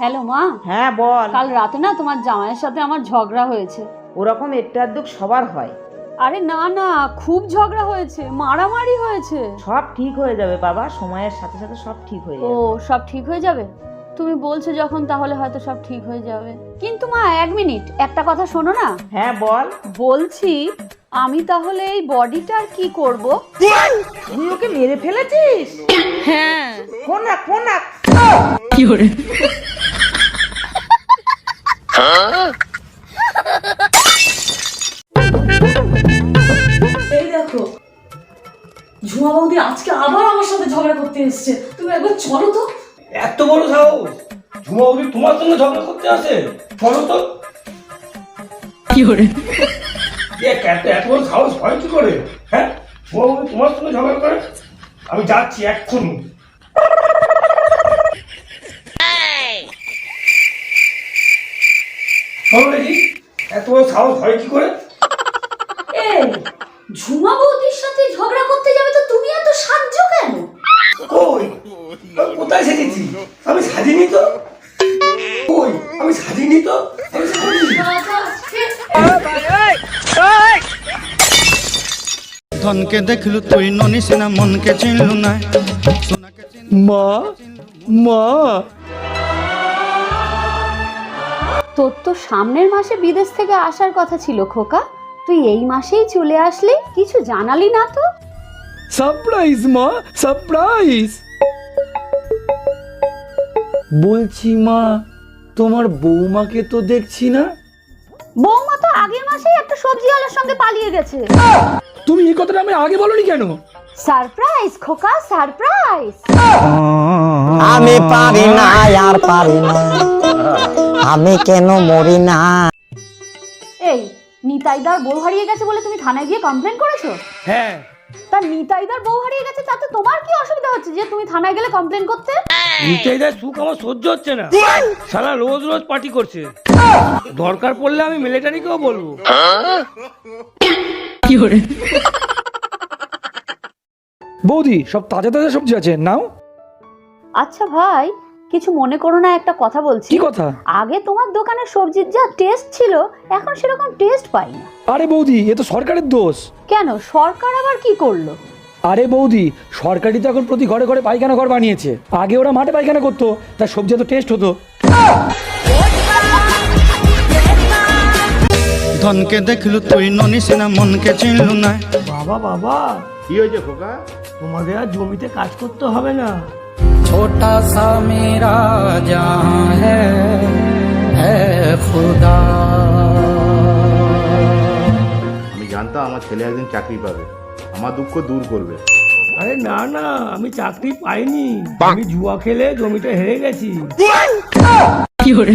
Hello মা। হ্যাঁ বল। কাল রাতে না তোমার জামাইয়ের সাথে আমার ঝগড়া হয়েছে। ওরকম একটু আধটু সবার হয়। আরে না না, খুব ঝগড়া হয়েছে, মারামারি হয়েছে। সব ঠিক হয়ে যাবে বাবা, সময়ের সাথে সাথে সব ঠিক হয়ে যাবে। ও সব ঠিক হয়ে যাবে? তুমি বলছো যখন, তাহলে হয়তো সব ঠিক হয়ে যাবে। কিন্তু মা এক মিনিট, একটা কথা শোনো না। হ্যাঁ বল। বলছি আমি তাহলে এই বডিটার কি করব? তুই ওকে মেরে ফেলেছিস? হ্যাঁ। কোন কি করে? এই দেখো, ঝুমা বৌদি আজকে আবার আমার সাথে ঝগড়া করতে এসছে। তুমি একবার চলো তো। এত বড় সাহস! ঝুমা বৌদি তোমার সঙ্গে ঝগড়া করতে আসে? চলো তো। কি করে? এত বড় সাহস হয় কি করে? হ্যাঁ, ঝুমা বৌদি তোমার সঙ্গে ঝগড়া করে? আমি যাচ্ছি এক্ষুনি। শোনো দেখি, এত বড় সাহস হয় কি করে? এই ঝুমা বৌদির সাথে ঝগড়া করতে যাবে তো তুমি এত সাজ্জ কেন? কই, আমি কোথায় সেজেছি? আমি সাজিনি তো। কই, আমি সাজিনি তো। আমি সাজিনি। ধনকে দেখলু তুই ননিস না, মনকে চিনলু না। মা মা, তোর তো সামনের মাসে বিদেশ থেকে আসার কথা ছিল খোকা, তুই এই মাসেই চলে আসলি, কিছু জানালি না তো? সারপ্রাইজ মা, সারপ্রাইজ। বলছি মা, তোমার বৌমাকে তো দেখছি না। বৌমা তো আগের মাসেই একটা সবজিওয়ালার সঙ্গে পালিয়ে গেছে। তুমি এই কথাটা আমি আগে বলনি কেন? সারপ্রাইজ খোকা, সারপ্রাইজ। আমি পারি না আর পারি না, আমি কেন মরি না। এই নিতাইদার বউ হারিয়ে গেছে বলে তুমি থানায় গিয়ে কমপ্লেন করেছো? হ্যাঁ। তা নিতাইদার বউ হারিয়ে গেছে, তাতে তোমার কি অসুবিধা হচ্ছে যে তুমি থানায় গেলে কমপ্লেন করতে? নিতাইদার সুখ আমার সহ্য হচ্ছে না। সারা রোজ রোজ পার্টি করছে। দরকার পড়লে আমি মিলিটারিকেও বলবো। কি করে? বৌদি, সব তাজা তাজা সবজি আছে, নাও। আচ্ছা ভাই, কিছু মনে করো না, একটা কথা বলছি। কি কথা? আগে তোমার দোকানের সবজির যা টেস্ট ছিল, এখন সেরকম টেস্ট পাই না। আরে বৌদি, এ তো সরকারের দোষ। কেন, সরকার আবার কি করলো? আরে বৌদি, সরকারি তো এখন প্রতি ঘরে ঘরে পায়খানা ঘর বানিয়েছে। আগে ওরা মাঠে পায়খানা করতো, তার সবজি এত টেস্ট হতো। ধনকে দেখলু তুই ননিস না, মনকে চিনলু না। বাবা বাবা, কি হয়েছে খোকা? তোমাদের আর জমিতে কাজ করতে হবে না। ছোটা সা মেরা জাহাঁ হ্যায় খুদা। আমি জানতাম আমার ছেলে একদিন চাকরি পাবে, আমার দুঃখ দূর করবে। আরে না না, আমি চাকরি পাইনি, আমি জুয়া খেলে জমিটা হেরে গেছি। কি করে?